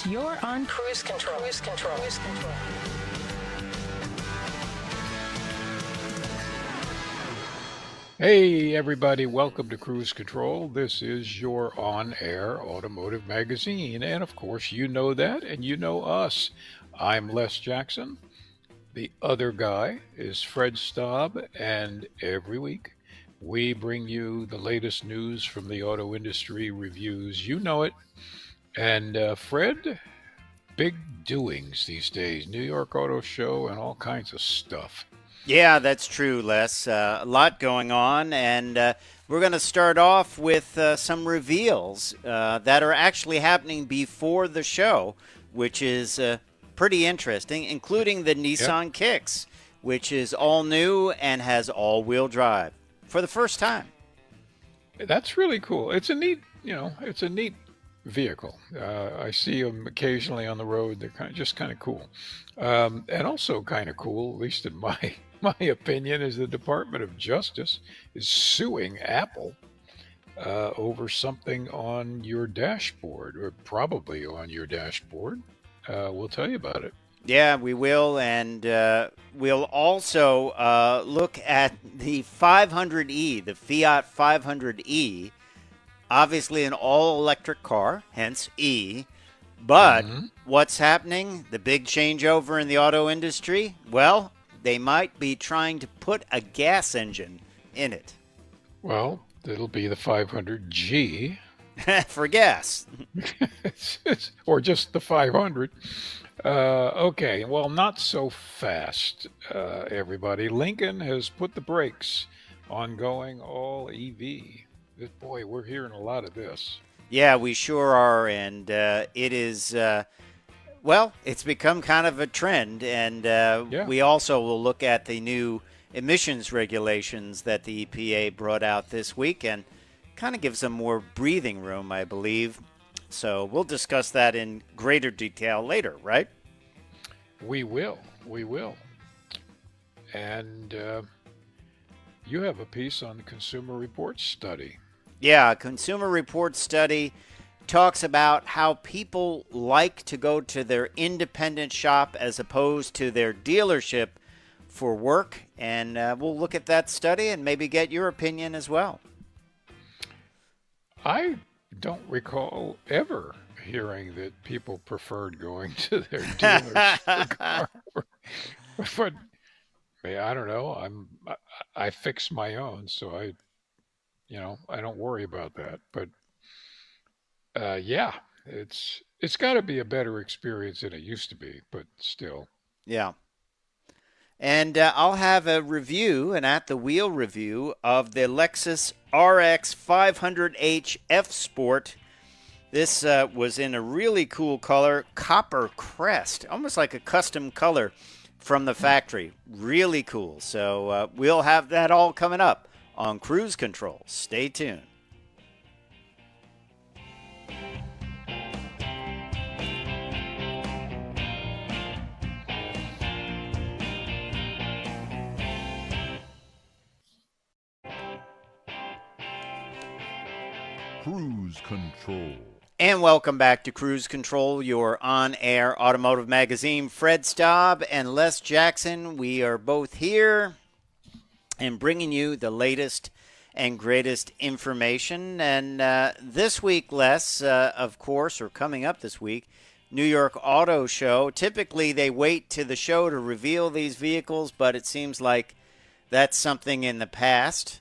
You're on cruise control. Cruise control. Cruise control. Hey everybody, welcome to Cruise Control. This is your on-air automotive magazine, and of course you know that and you know us. I'm Les Jackson. The other guy is Fred Staab, and every week we bring you the latest news from the auto industry, reviews. You know it. And Fred, big doings these days. New York Auto Show and all kinds of stuff. Yeah, that's true, Les. A lot going on, and we're going to start off with some reveals that are actually happening before the show, which is pretty interesting, including the Yep, Nissan Kicks, which is all new and has all-wheel drive for the first time. that's really cool. It's a neat vehicle. I see them occasionally on the road. They're kind of cool, and also kind of cool, at least in my my opinion, is the Department of Justice is suing Apple over something on your dashboard, or probably on your dashboard. We'll tell you about it. Yeah, we will, and we'll also look at the 500E, the Fiat 500E, obviously an all-electric car, hence E. But Hmm. what's happening? The big changeover in the auto industry? Well, they might be trying to put a gas engine in it Well, it'll be the 500G, for gas. or just the 500. Okay, well, not so fast, everybody. Lincoln has put the brakes on going all EV. Boy, we're hearing a lot of this. Yeah, we sure are, and it is. Well, it's become kind of a trend, and Yeah, we also will look at the new emissions regulations that the EPA brought out this week and kind of gives them more breathing room, I believe. So we'll discuss that in greater detail later, right? we will. We will. And you have a piece on the Consumer Reports study. Yeah, a Consumer Reports study talks about how people like to go to their independent shop as opposed to their dealership for work. And we'll look at that study and maybe get your opinion as well. I don't recall ever hearing that people preferred going to their dealers for car. But I don't know. I fix my own, so I don't worry about that. But yeah, it's got to be a better experience than it used to be. But still, Yeah. And I'll have a review, an at the wheel review of the Lexus RX 500H FSport. This was in a really cool color, copper crest, almost like a custom color from the factory. Really cool. So we'll have that all coming up on Cruise Control. Stay tuned. Cruise Control. And welcome back to Cruise Control, your on-air automotive magazine. Fred Staab and Les Jackson, we are both here and bringing you the latest and greatest information. And this week, Les, of course, or coming up this week, New York Auto Show. Typically, they wait to the show to reveal these vehicles, but it seems like that's something in the past.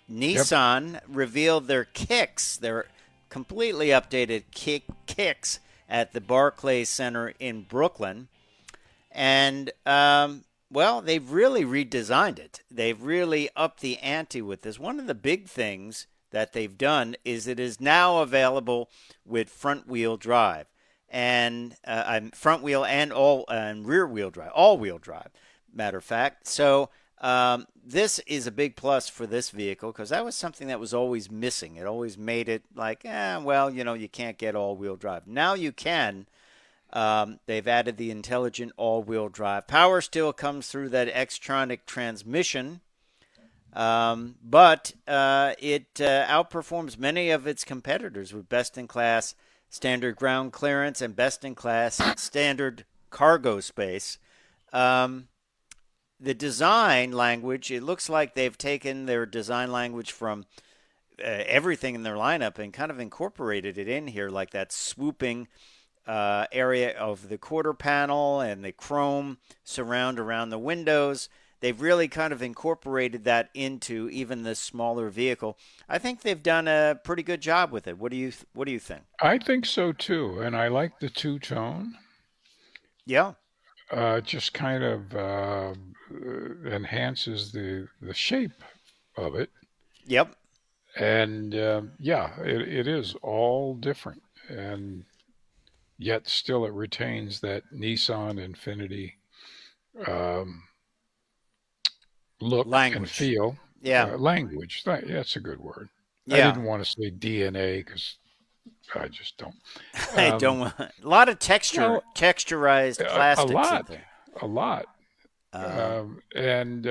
yep. Nissan revealed their kicks, their completely updated kicks at the Barclays Center in Brooklyn. And, well, they've really redesigned it. They've really upped the ante with this. One of the big things that they've done is it is now available with front-wheel drive. And front wheel and rear wheel drive, all wheel drive, matter of fact. So this is a big plus for this vehicle because that was something that was always missing. It always made it like, well, you can't get all-wheel drive. Now you can. They've added the intelligent all-wheel drive. Power still comes through that Xtronic transmission, but it outperforms many of its competitors with best-in-class standard ground clearance, and best-in-class standard cargo space. Um, the design language, it looks like they've taken their design language from everything in their lineup and kind of incorporated it in here, like that swooping area of the quarter panel and the chrome surround around the windows. They've really kind of incorporated that into even this smaller vehicle. I think they've done a pretty good job with it. What do you think? I think so too, and I like the two-tone. Yeah. Just kind of enhances the shape of it, Yep. and yeah, it is all different, and yet still it retains that Nissan Infiniti um, look and Language. feel. Yeah. Language, that's a good word. I Yeah. didn't want to say DNA because I just don't. I Um, don't want a lot of well, texturized a plastics in lot, there. a lot. Um, And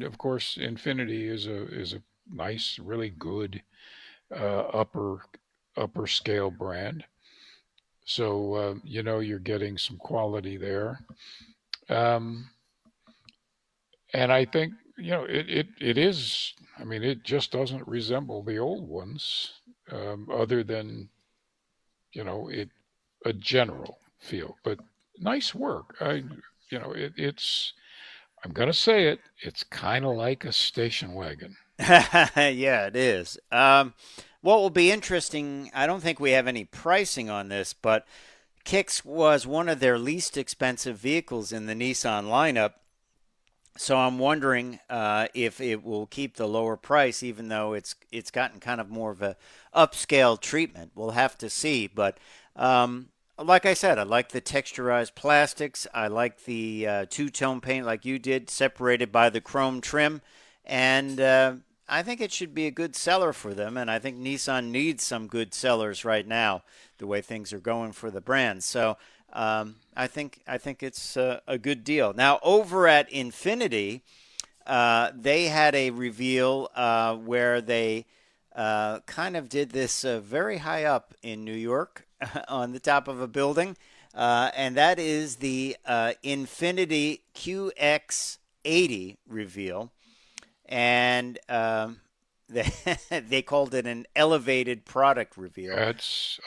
of course, Infinity is a nice, really good uh, upper upper scale brand. So you're getting some quality there. Um, and I think it is. I mean, it just doesn't resemble the old ones, other than it a general feel. But nice work. It's. I'm gonna say it. It's kind of like a station wagon. yeah, it is. What will be interesting, I don't think we have any pricing on this, but Kicks was one of their least expensive vehicles in the Nissan lineup. So I'm wondering if it will keep the lower price, even though it's gotten kind of more of a upscale treatment. We'll have to see. But like I said, I like the texturized plastics. I like the two-tone paint, like you did, separated by the chrome trim, and I think it should be a good seller for them. And I think Nissan needs some good sellers right now, the way things are going for the brand. So I think it's a good deal. Now over at Infinity, they had a reveal where they kind of did this very high up in New York on the top of a building, and that is the Infiniti QX80 reveal, and they they called it an elevated product reveal.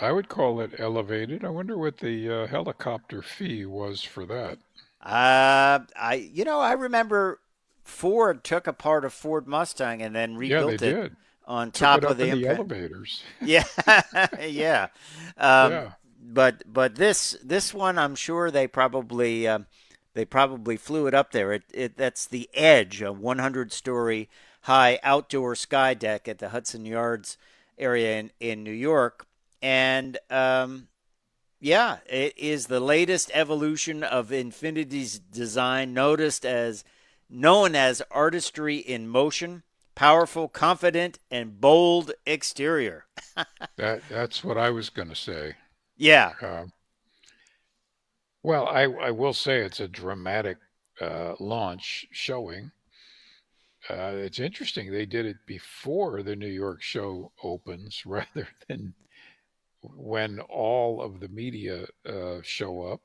I would call it elevated. I wonder what the helicopter fee was for that. I remember Ford took a part of Ford Mustang and then Yeah, they rebuilt it did. on Took it top of up the in the impact. elevators. Yeah, yeah. Um, Yeah, but this one, I'm sure they probably flew it up there. It that's the Edge, a 100-story high outdoor sky deck at the Hudson Yards area in New York, and yeah, it is the latest evolution of Infiniti's design, known as artistry in motion, powerful, confident, and bold exterior. that's what I was going to say. Yeah, Uh, well, I will say it's a dramatic launch showing. It's interesting they did it before the New York show opens rather than when all of the media show up.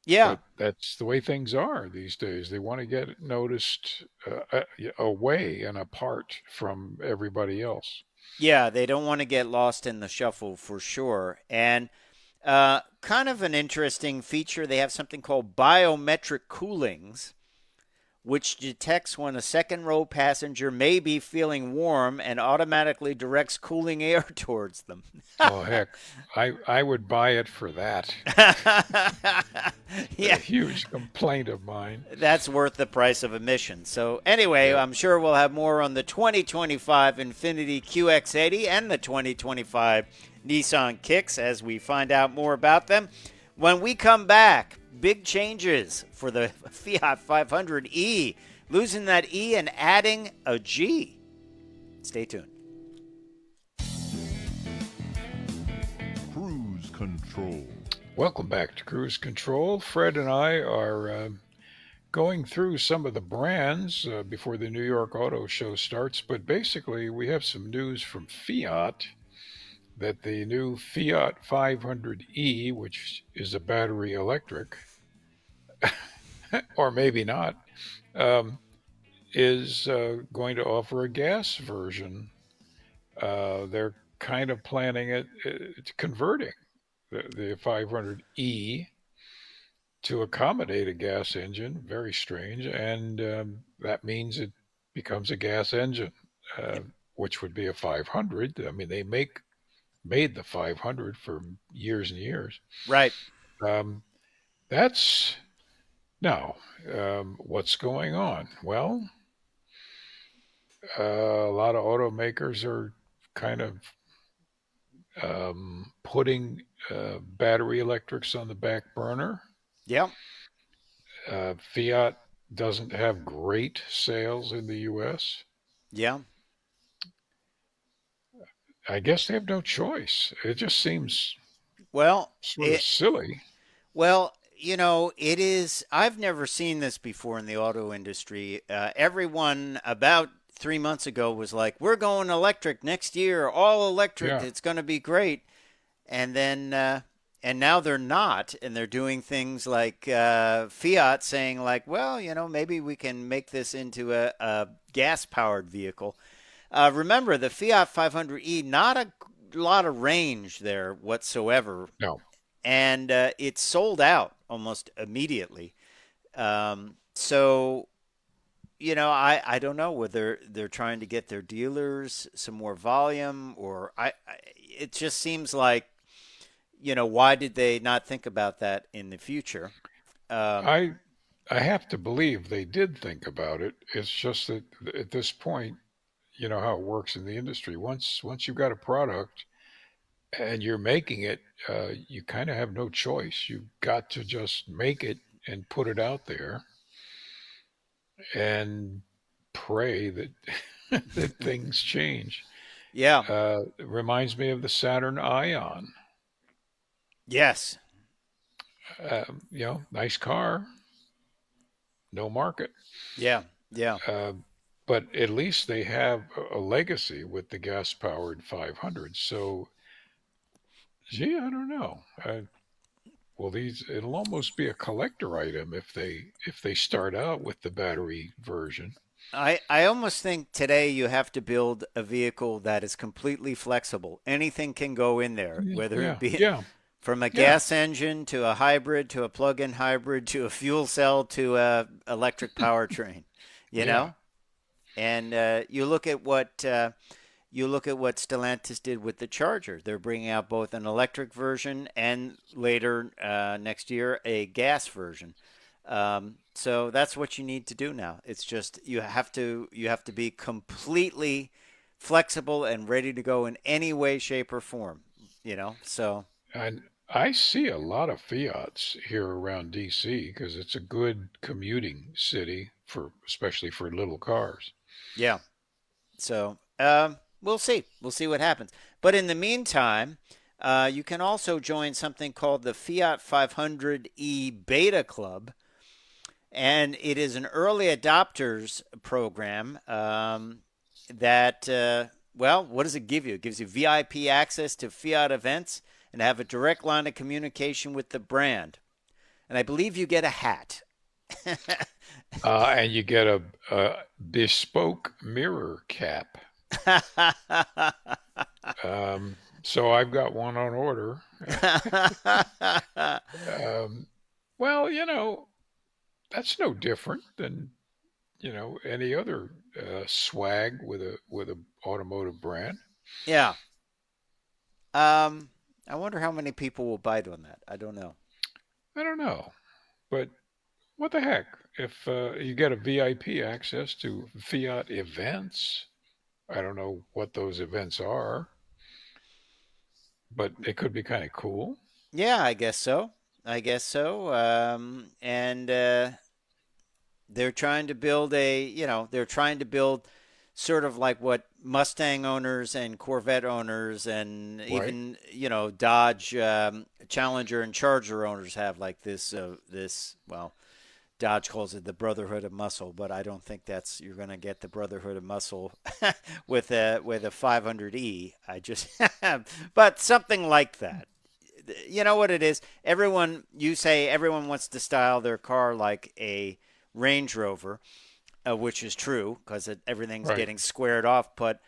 yeah, But that's the way things are these days. They want to get noticed away and apart from everybody else. yeah. They don't want to get lost in the shuffle for sure. And kind of an interesting feature, they have something called biometric coolings, which detects when a second row passenger may be feeling warm and automatically directs cooling air towards them. Oh, heck, I would buy it for that. A Yeah, huge complaint of mine. that's worth the price of admission. So, anyway, Yep. I'm sure we'll have more on the 2025 Infiniti QX80 and the 2025 Nissan Kicks as we find out more about them. When we come back, big changes for the Fiat 500E, losing that E and adding a G. Stay tuned. Cruise control. Welcome back to Cruise Control. Fred and I are going through some of the brands before the New York Auto Show starts, but basically we have some news from Fiat that the new Fiat 500E, which is a battery electric, or maybe not, um, is going to offer a gas version. They're kind of planning converting the 500E to accommodate a gas engine. Very strange. And that means it becomes a gas engine, uh, which would be a 500. I mean, they made the 500 for years and years. Right. Um, that's now what's going on. Well, a lot of automakers are kind of putting battery electrics on the back burner. Yeah. Fiat doesn't have great sales in the U.S. Yeah. I guess they have no choice. It just seems Well, sort of silly. Well, you know, it is. I've never seen this before in the auto industry. Everyone about 3 months ago was like, "We're going electric next year, all electric. Yeah, It's going to be great." And then, and now they're not, and they're doing things like Fiat saying, like, "Well, you know, maybe we can make this into a gas-powered vehicle." Remember, the Fiat 500E, not a lot of range there whatsoever, no. and it sold out almost immediately. So, you know, I don't know whether they're trying to get their dealers some more volume, or it just seems like, you know, why did they not think about that in the future? Um, I I have to believe they did think about it. It's just that at this point, you know how it works in the industry. Once you've got a product and you're making it, you kind of have no choice. You've got to just make it and put it out there and pray that that things change. yeah. It reminds me of the Saturn Ion. Yes. You know, nice car, no market. Yeah. Yeah. Uh, but at least they have a legacy with the gas-powered 500. So, gee, I don't know. Well, these it'll almost be a collector item if they start out with the battery version. I almost think today you have to build a vehicle that is completely flexible. Anything can go in there, whether it Yeah, be yeah, from a yeah, gas engine to a hybrid to a plug-in hybrid to a fuel cell to a electric powertrain, you yeah. know? And you look at what Stellantis did with the Charger. They're bringing out both an electric version and later next year a gas version. So that's what you need to do now. It's just you have to be completely flexible and ready to go in any way, shape, or form. You know. So And I see a lot of Fiats here around DC because it's a good commuting city for especially for little cars. yeah. So we'll see. We'll see what happens. But in the meantime, you can also join something called the Fiat 500E Beta Club, and it is an early adopters program that, well, what does it give you? It gives you VIP access to Fiat events and have a direct line of communication with the brand. And I believe you get a hat. And you get a bespoke mirror cap. So I've got one on order. Um, well, you know, that's no different than, you know, any other swag with a automotive brand. Yeah. I wonder how many people will bite on that. I don't know. I don't know, but what the heck? If you get a VIP access to Fiat events, I don't know what those events are, but it could be kind of cool. Yeah, I guess so. I guess so. And they're trying to build they're trying to build sort of like what Mustang owners and Corvette owners and Right. even, Dodge Challenger and Charger owners have, like well, Dodge calls it the Brotherhood of Muscle, but I don't think you're going to get the Brotherhood of Muscle with a 500E. But something like that. You know what it is? You say everyone wants to style their car like a Range Rover, which is true because everything's Right. getting squared off. But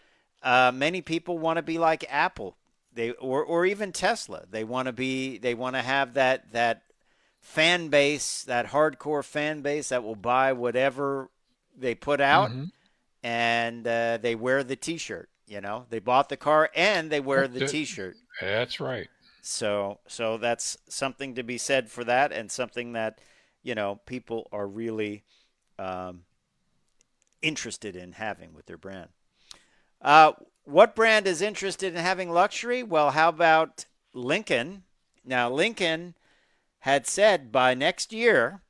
many people want to be like Apple, or even Tesla. They want to have that fan base, that hardcore fan base that will buy whatever they put out, Mm-hmm. and they wear the T-shirt. They bought the car and they wear the T-shirt. That's right. So that's something to be said for that, and something that people are really interested in having with their brand. What brand is interested in having luxury? Well, how about Lincoln? Now, Lincoln had said by next year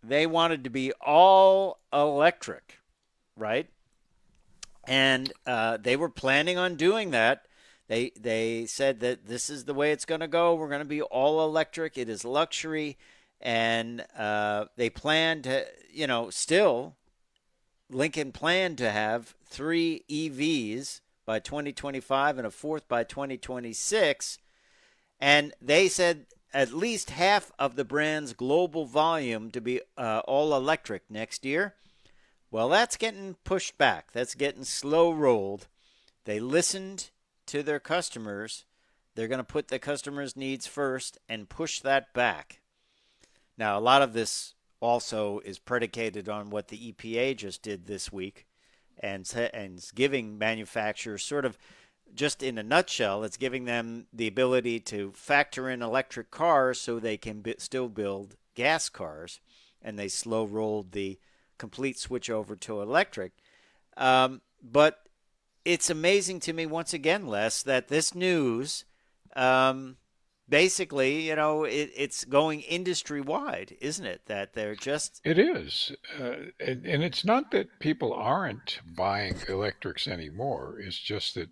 they wanted to be all electric, right? And they were planning on doing that. They said that this is the way it's going to go. We're going to be all electric. It is luxury. And they plan to, Lincoln planned to have 3 EVs by 2025 and a 4th by 2026. And they said at least half of the brand's global volume to be all electric next year. Well, that's getting pushed back. That's getting slow rolled. They listened to their customers. They're going to put the customers' needs first and push that back. Now, a lot of this also is predicated on what the EPA just did this week, and giving manufacturers sort of, just in a nutshell, it's giving them the ability to factor in electric cars so they can still build gas cars, and they slow rolled the complete switch over to electric. But it's amazing to me, once again, Les, that this news, basically, it's going industry-wide, isn't it? That they're just... It is. And it's not that people aren't buying electrics anymore. It's just that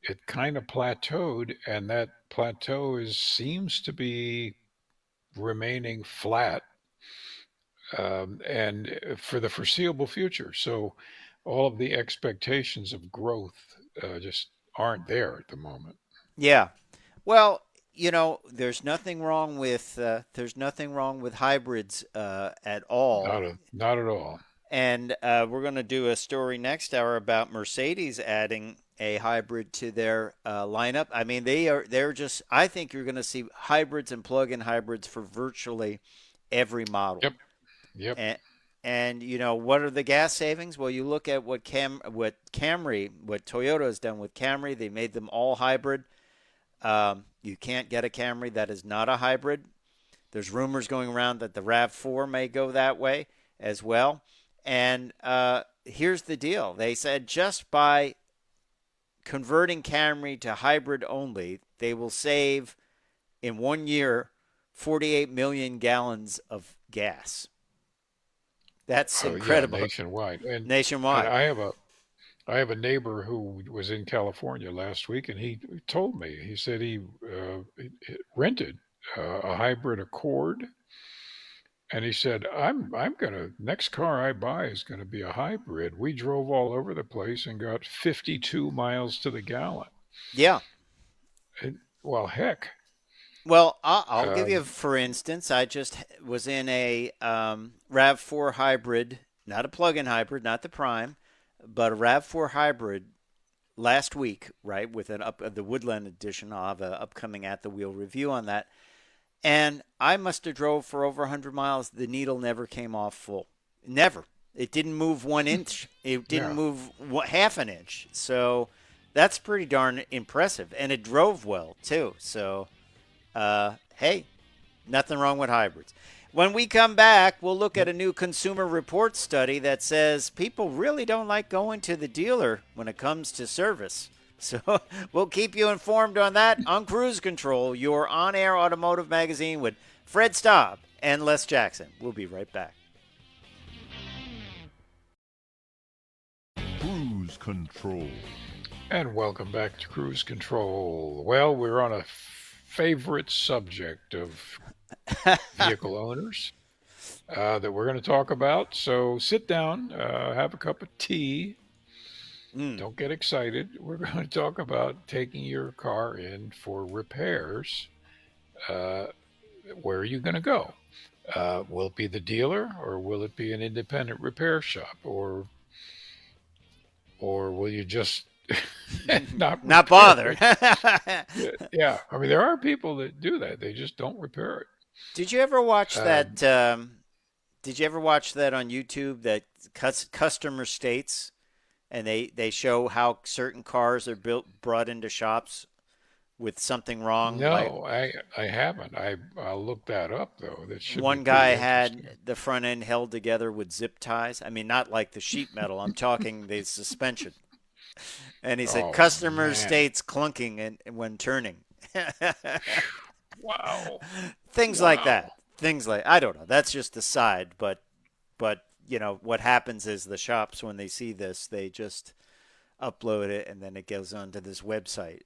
it kind of plateaued, and that plateau seems to be remaining flat, and for the foreseeable future. So all of the expectations of growth just aren't there at the moment. Yeah. Well, there's nothing wrong with hybrids at all. Not at all. And we're going to do a story next hour about Mercedes adding a hybrid to their lineup. I mean, they're just, I think you're going to see hybrids and plug-in hybrids for virtually every model. Yep. And what are the gas savings? Well, you look at what Toyota has done with Camry. They made them all hybrid. You can't get a Camry that is not a hybrid. There's rumors going around that the RAV4 may go that way as well. And here's the deal. They said just by converting Camry to hybrid only, they will save in 1 year 48 million gallons of gas. That's incredible. Yeah, nationwide. Nationwide. And I have a neighbor who was in California last week, and he told me, he said he rented a hybrid Accord, and he said, I'm gonna, next car I buy is gonna be a hybrid. We drove all over the place and got 52 miles to the gallon. Yeah. Well, heck. Well, I'll give you, for instance, I just was in a RAV4 hybrid, not a plug-in hybrid, not the Prime, but a RAV4 hybrid last week, right, with the Woodland edition. I'll have an upcoming At the Wheel review on that. And I must have drove for over 100 miles. The needle never came off full. Never. It didn't move 1 inch. It didn't move half an inch. So that's pretty darn impressive. And it drove well, too. So, hey, nothing wrong with hybrids. When we come back, we'll look at a new Consumer Reports study that says people really don't like going to the dealer when it comes to service. So we'll keep you informed on that on Cruise Control, your on-air automotive magazine with Fred Staab and Les Jackson. We'll be right back. Cruise Control. And welcome back to Cruise Control. Well, we're on a favorite subject of vehicle owners. that we're going to talk about. So sit down, have a cup of tea. Mm. Don't get excited. We're going to talk about taking your car in for repairs. Uh, where are you going to go? Will it be the dealer, or will it be an independent repair shop, or will you just not Not repair bother. it? Yeah, I mean there are people that do that. They just don't repair Did you ever watch it. that? Did you ever watch that on YouTube? That customer states, and they show how certain cars are brought into shops with something wrong. Like No, I haven't. I'll look that up though. That should be one guy pretty had interesting. the front end held together with zip ties. I mean, not like the sheet metal. I'm talking the suspension. And he said Oh customer man! states clunking when turning. Wow! Things like that. Wow! Things like I don't know. That's just the side, but what happens is the shops when they see this, they just upload it and then it goes onto this website.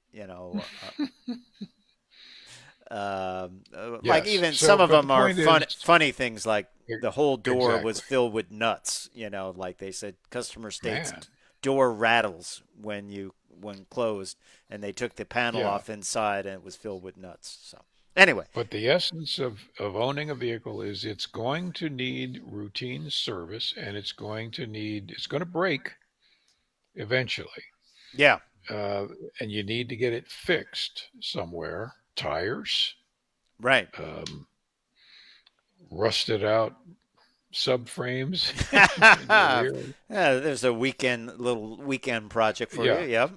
Like Yes. even some So, of but the them are point is, funny things like the whole door was exactly, filled with nuts. Like they said, customer states man. door rattles when closed, and they took the panel Yeah. off inside and it was filled with nuts. So anyway, But the essence of owning a vehicle is it's going to need routine service, and it's going to break eventually. yeah, Uh, and you need to get it fixed somewhere. Tires, right. um, rusted out subframes in the Yeah, rear. there's a little weekend project for you. Yeah. Yep.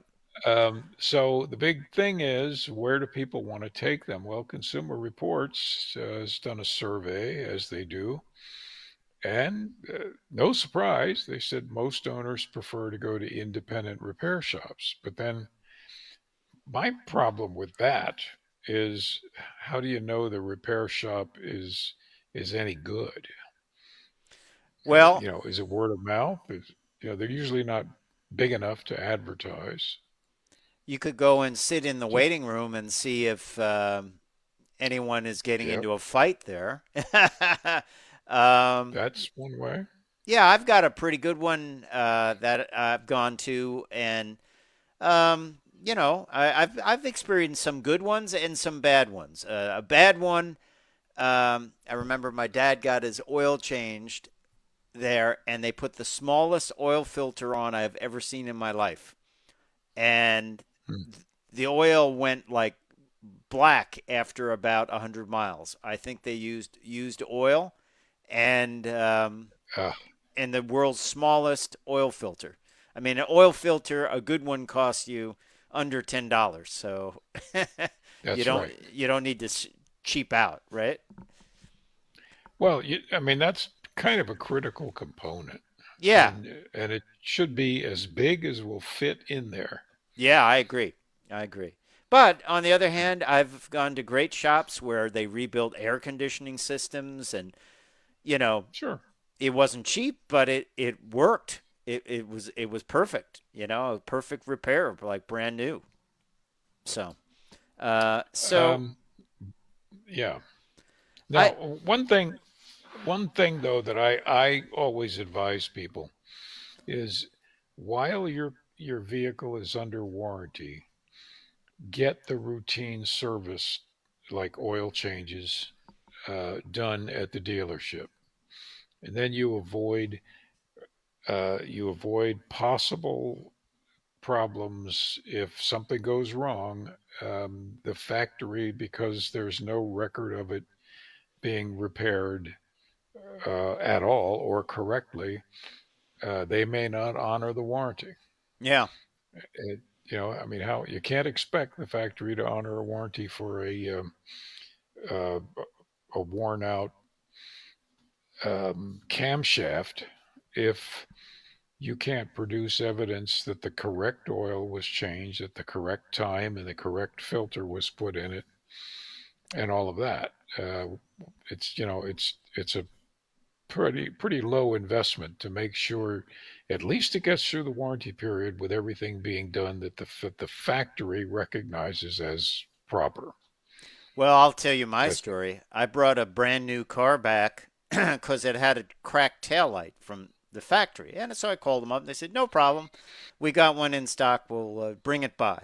So the big thing is, where do people want to take them? Well, Consumer Reports has done a survey, as they do, and no surprise, they said most owners prefer to go to independent repair shops. But then my problem with that is, how do you know the repair shop is any good? Well, Is it word of mouth? They're usually not big enough to advertise. you could go and sit in the So, waiting room and see if anyone is getting yeah, into a fight there. um, that's one way. yeah, I've got a pretty good one that I've gone to, and I've experienced some good ones and some bad ones. A bad one, I remember my dad got his oil changed there, and they put the smallest oil filter on I've ever seen in my life, and Hmm. the oil went like black after about 100 miles. I think they used oil and Uh, and the world's smallest oil filter. I mean, an oil filter, a good one costs you under $10. So you that's don't right. you don't need to cheap out, right? Well, I mean, that's kind of a critical component, Yeah. and it should be as big as will fit in there. Yeah, I agree. I agree. But on the other hand, I've gone to great shops where they rebuilt air conditioning systems and you know, Sure. it wasn't cheap, but it worked. It was perfect. A perfect repair, like brand new. So, so Um, yeah. Now, I one thing though that I always advise people is, while your vehicle is under warranty, get the routine service like oil changes done at the dealership, and then you avoid possible problems if something goes wrong. The factory, because there's no record of it being repaired at all or correctly, they may not honor the warranty. yeah. I mean, how you can't expect the factory to honor a warranty for uh, a worn out camshaft if you can't produce evidence that the correct oil was changed at the correct time and the correct filter was put in it and all of that. It's a pretty low investment to make sure at least it gets through the warranty period with everything being done that the factory recognizes as proper. Well, I'll tell you my But story. I brought a brand new car back because it had a cracked tail light from the factory. And so I called them up and they said, no problem. We got one in stock. We'll bring it by.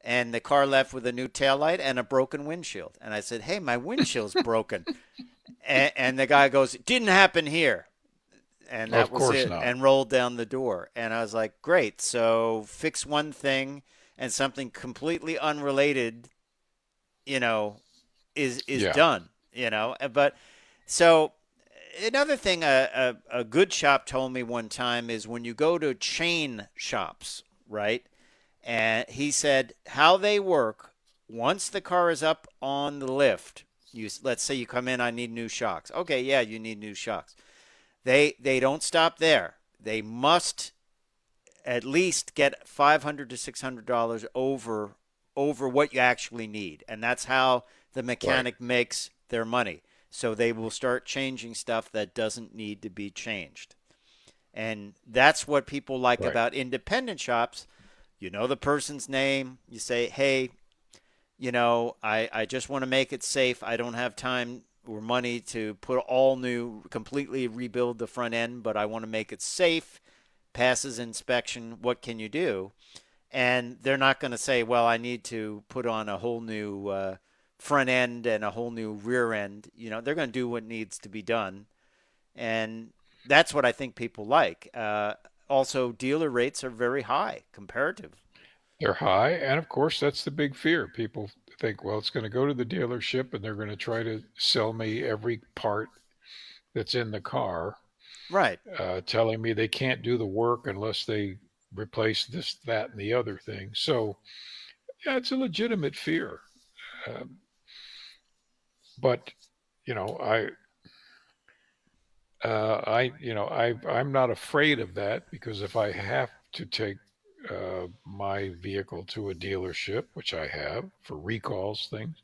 And the car left with a new tail light and a broken windshield. And I said, hey, my windshield's broken. And the guy goes, it didn't happen here. And that Of was course it. not. And rolled down the door. And I was like, great. So fix one thing and something completely unrelated, you know, is Yeah. done, you know. But so another thing a good shop told me one time is when you go to chain shops, right? And he said how they work once the car is up on the lift. Let's say you come in, I need new shocks. Okay, yeah, you need new shocks. They don't stop there. They must at least get $500 to $600 over what you actually need, and that's how the Right. mechanic makes their money. So they will start changing stuff that doesn't need to be changed. And that's what people like Right. about independent shops. You know the person's name. You say, hey, I just want to make it safe. I don't have time or money to put all new, completely rebuild the front end, but I want to make it safe, passes inspection. What can you do? And they're not going to say, well, I need to put on a whole new front end and a whole new rear end. They're going to do what needs to be done. And that's what I think people like. Also, dealer rates are very high comparative. They're high, and of course, that's the big fear. People think, well, it's going to go to the dealership and they're going to try to sell me every part that's in the car, Right. telling me they can't do the work unless they replace this, that, and the other thing. So, yeah, it's a legitimate fear. Um, but you know, I'm not afraid of that because if I have to take my vehicle to a dealership, which I have for recalls, things,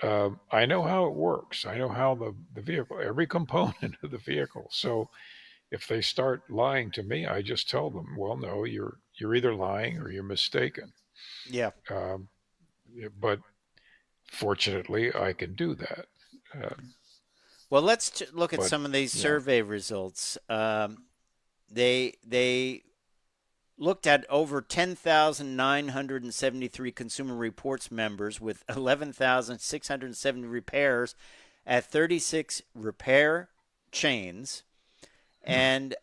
I know how it works. I know how the vehicle, every component of the vehicle. So if they start lying to me, I just tell them, well, no, you're either lying or you're mistaken. Yeah. Um, but fortunately, I can do that. Um, Well, let's look at but some of these yeah, survey results. They looked at over 10,973 Consumer Reports members with 11,670 repairs at 36 repair chains. hmm, And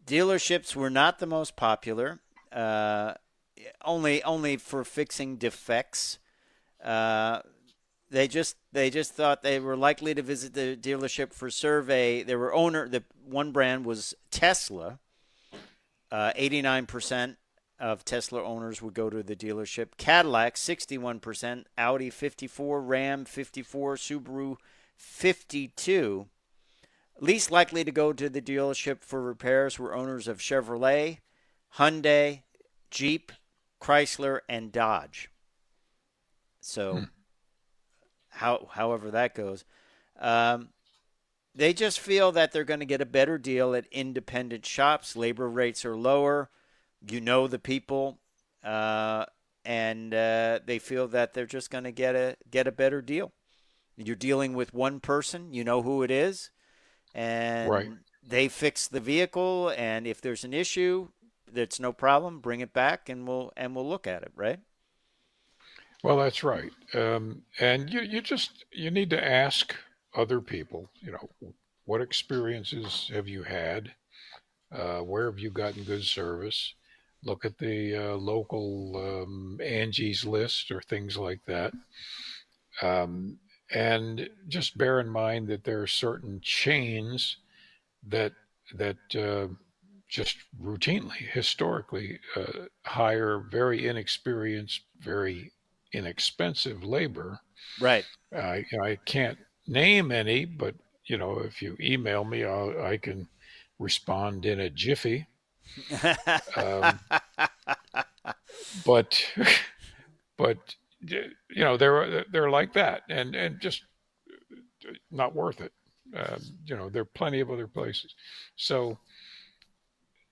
dealerships were not the most popular, uh, only for fixing defects. Uh, they just thought they were likely to visit the dealership for survey. There were the one brand was Tesla. 89% of Tesla owners would go to the dealership. Cadillac 61%, Audi 54, Ram 54, Subaru 52. Least likely to go to the dealership for repairs were owners of Chevrolet, Hyundai, Jeep, Chrysler, and Dodge. hmm, So, however that goes, um, they just feel that they're going to get a better deal at independent shops. Labor rates are lower. The people, uh, and they feel that they're just going to get a better deal. You're dealing with one person. You know who it is, right. and they fix the vehicle. And if there's an issue, that's no problem. Bring it back, and we'll look at it. Right? Well, that's right. And you need to ask other people, what experiences have you had? Where have you gotten good service? Look at the local Angie's List or things like that. Um, and just bear in mind that there are certain chains that that just routinely, historically, hire very inexperienced, very inexpensive labor. Right. I can't name any, but if you email me, I can respond in a jiffy. Um, but but they're like that, and just not worth it. There are plenty of other places. So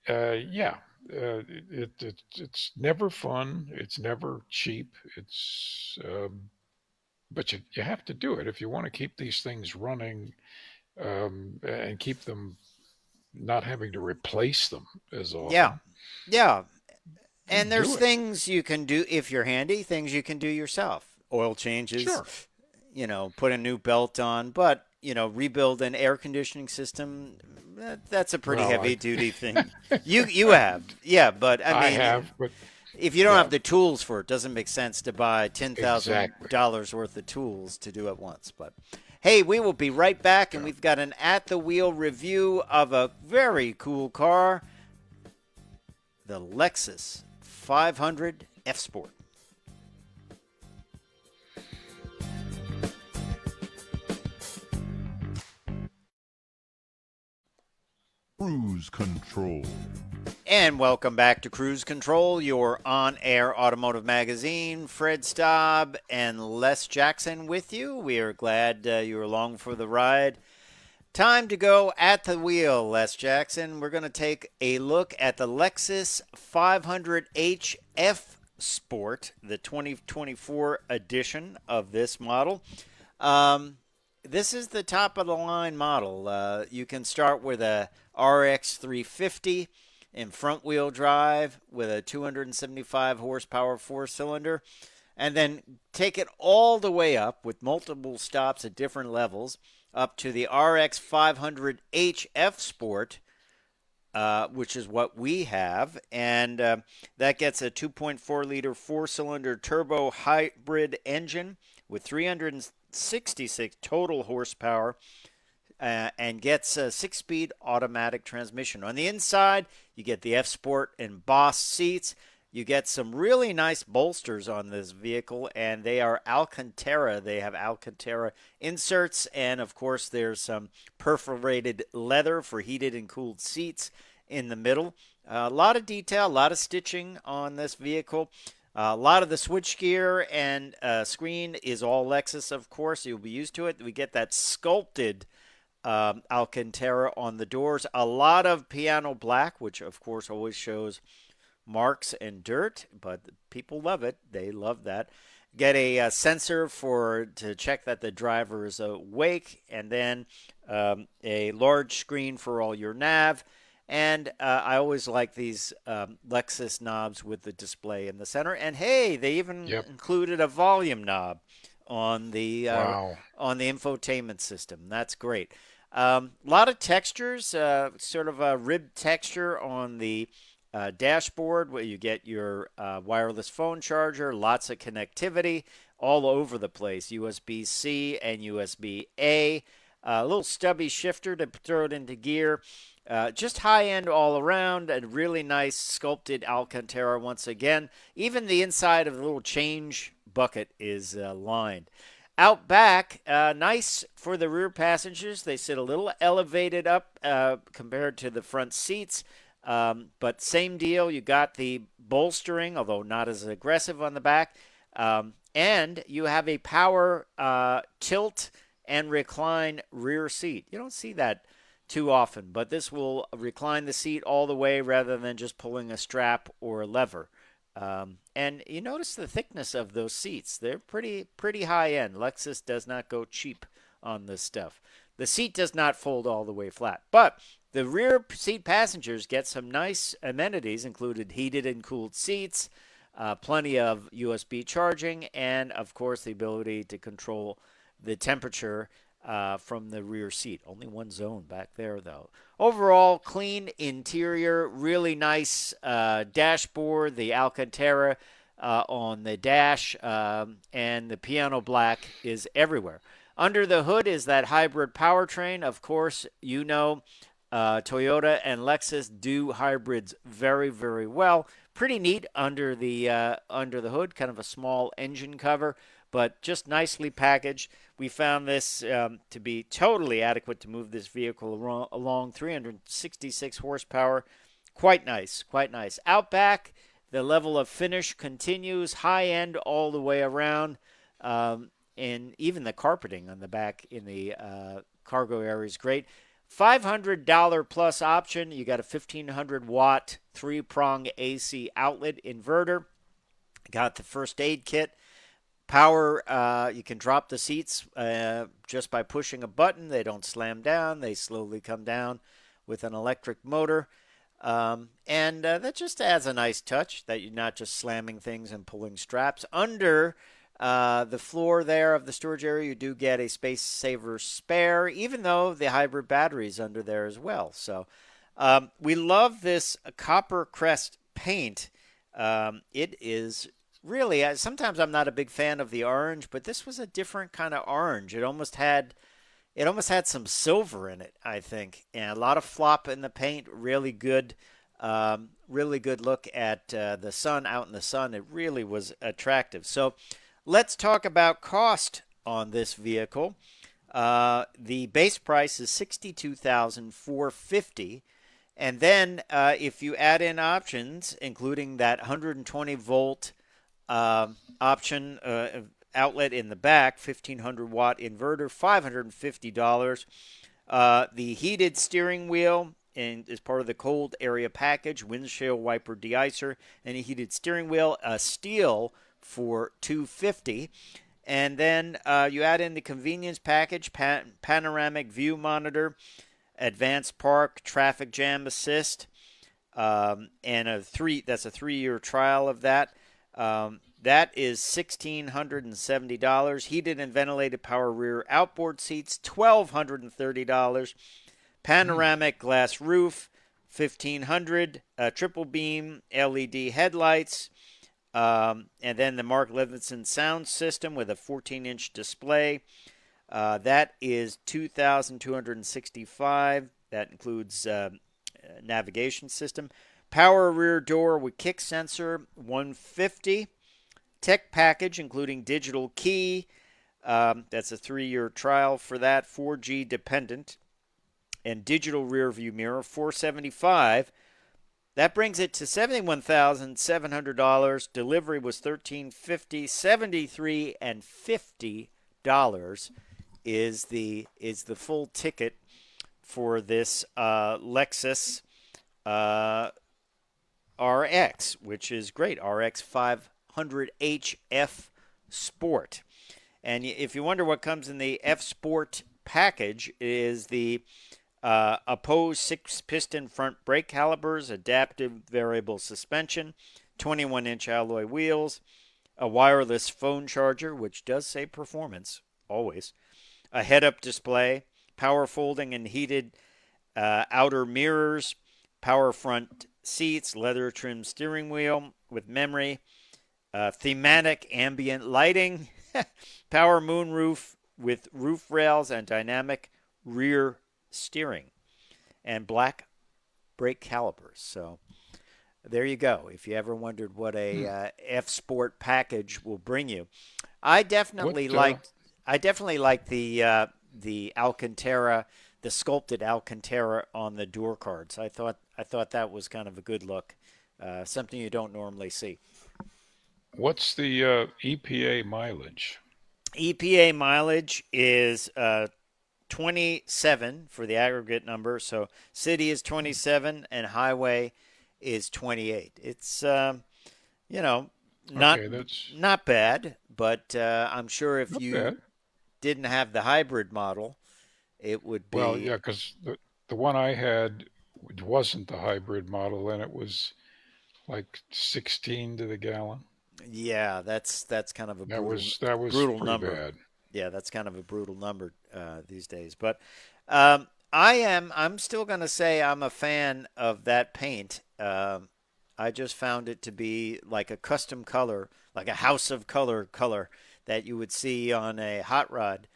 yeah, it's never fun. It's never cheap. It's but you have to do it if you want to keep these things running, and keep them not having to replace them as Yeah. often. Yeah. And there's Do it. things you can do if you're handy, things you can do yourself. Oil changes, Sure. put a new belt on, but, rebuild an air conditioning system, that's a pretty Well, heavy duty thing. You have. Yeah, but I I mean, have, but if you don't yeah, have the tools for it, doesn't make sense to buy exactly. $10,000 worth of tools to do it once. But hey, we will be right back, and Yeah. we've got an at the wheel review of a very cool car, the Lexus 500 F Sport. Cruise control. And welcome back to Cruise Control, your on-air automotive magazine. Fred Staab and Les Jackson with you. We are glad you're along for the ride. Time to go at the wheel, Les Jackson. We're going to take a look at the Lexus 500H F Sport, the 2024 edition of this model. This is the top of the line model. You can start with a RX 350 in front wheel drive with a 275 horsepower four cylinder, and then take it all the way up with multiple stops at different levels up to the RX 500 HF Sport, which is what we have, and that gets a 2.4 liter four cylinder turbo hybrid engine with 366 total horsepower, and gets a 6-speed automatic transmission. On the inside, you get the F Sport embossed seats. You get some really nice bolsters on this vehicle, and they are Alcantara. They have Alcantara inserts, and of course, there's some perforated leather for heated and cooled seats in the middle. A lot of detail, a lot of stitching on this vehicle. A lot of the switchgear and screen is all Lexus, of course. You'll be used to it. We get that sculpted Alcantara on the doors. A lot of piano black, which of course always shows marks and dirt, but people love it. They love that. Get a sensor to check that the driver is awake, and then a large screen for all your nav. And I always like these Lexus knobs with the display in the center. And hey, they even Yep. included a volume knob on the Wow. infotainment system. That's great. A lot of textures, sort of a rib texture on the dashboard where you get your wireless phone charger, lots of connectivity all over the place, USB-C and USB-A, a little stubby shifter to throw it into gear. Just high-end all around, and really nice sculpted Alcantara once again. Even the inside of the little change bucket is lined. Out back, nice for the rear passengers. They sit a little elevated up compared to the front seats. But same deal. You got the bolstering, although not as aggressive on the back. And you have a power tilt and recline rear seat. You don't see that too often, but this will recline the seat all the way rather than just pulling a strap or a lever. And you notice the thickness of those seats. They're pretty high end. Lexus does not go cheap on this stuff. The seat does not fold all the way flat, but the rear seat passengers get some nice amenities, included heated and cooled seats, plenty of USB charging, and of course the ability to control the temperature from the rear seat. Only one zone back there, though. Overall, clean interior, really nice dashboard, the Alcantara on the dash, and the piano black is everywhere. Under the hood is that hybrid powertrain. Of course, Toyota and Lexus do hybrids very, very well. Pretty neat under the hood, kind of a small engine cover, but just nicely packaged. We found this to be totally adequate to move this vehicle along 366 horsepower. Quite nice, quite nice. Out back, the level of finish continues, high end all the way around, and even the carpeting on the back in the cargo area is great. $500 plus option. You got a 1500 watt 3-prong AC outlet inverter. Got the first aid kit. Power, you can drop the seats just by pushing a button. They don't slam down. They slowly come down with an electric motor. And that just adds a nice touch that you're not just slamming things and pulling straps. Under the floor there of the storage area, you do get a space saver spare, even though the hybrid battery is under there as well. So we love this copper crest paint. It is really, sometimes I'm not a big fan of the orange, but this was a different kind of orange. It almost had some silver in it, I think, and a lot of flop in the paint. Really good look at the sun out in the sun. It really was attractive. So let's talk about cost on this vehicle. The base price is $62,450, and then if you add in options, including that 120 volt option outlet in the back, 1500 watt inverter, $550. The heated steering wheel and is part of the cold area package, windshield wiper deicer, and a heated steering wheel, steel for $250. And then you add in the convenience package, panoramic view monitor, advanced park traffic jam assist, and that's a 3-year trial of that. That is $1,670. Heated and ventilated power rear outboard seats, $1,230. Panoramic glass roof, $1,500. Triple beam LED headlights, and then the Mark Levinson sound system with a 14-inch display. That is $2,265. That includes navigation system. Power rear door with kick sensor, $150. Tech package, including digital key. That's a 3-year trial for that, 4G dependent. And digital rear view mirror, $475. That brings it to $71,700. Delivery was $1,350. $73 and $50 is the full ticket for this Lexus RX, which is great. RX 500H FSport. And if you wonder what comes in the FSport package, is the opposed 6-piston front brake calipers, adaptive variable suspension, 21-inch alloy wheels, a wireless phone charger, which does say performance, always, a head-up display, power folding and heated outer mirrors, power front seats, leather trim steering wheel with memory, thematic ambient lighting, power moonroof with roof rails and dynamic rear steering, and black brake calipers. So there you go. If you ever wondered what a F-Sport package will bring you, I definitely liked the Alcantara, the sculpted Alcantara on the door cards. I thought that was kind of a good look, something you don't normally see. What's the EPA mileage? EPA mileage is 27 for the aggregate number. So city is 27 and highway is 28. It's not bad, but I'm sure if you didn't have the hybrid model, it would be. Well, yeah, because the one I had wasn't the hybrid model, and it was like 16 to the gallon. Yeah, that's kind of a That was brutal number. bad. Yeah, that's kind of a brutal number these days. But I'm still going to say I'm a fan of that paint. I just found it to be like a custom color, like a house of color that you would see on a hot rod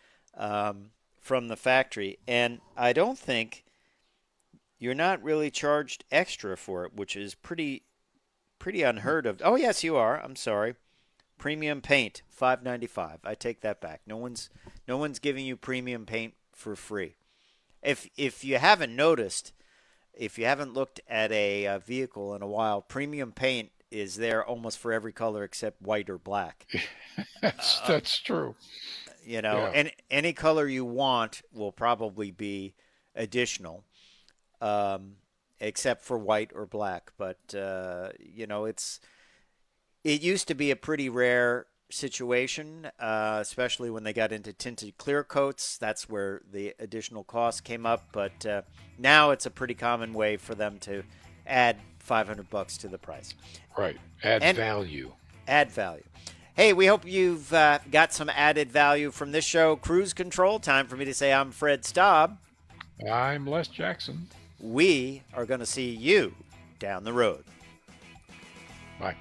from the factory. And I don't think you're not really charged extra for it, which is pretty unheard of. Oh, yes, you are. I'm sorry. Premium paint, $595. I take that back. No one's giving you premium paint for free. If you haven't noticed, if you haven't looked at a vehicle in a while, premium paint is there almost for every color except white or black. That's true. And any color you want will probably be additional. Except for white or black. But, it used to be a pretty rare situation, especially when they got into tinted clear coats. That's where the additional cost came up. But now it's a pretty common way for them to add $500 to the price. Right. Add And- value. Add value. Hey, we hope you've got some added value from this show. Cruise Control. Time for me to say I'm Fred Staab. I'm Les Jackson. We are going to see you down the road. Bye.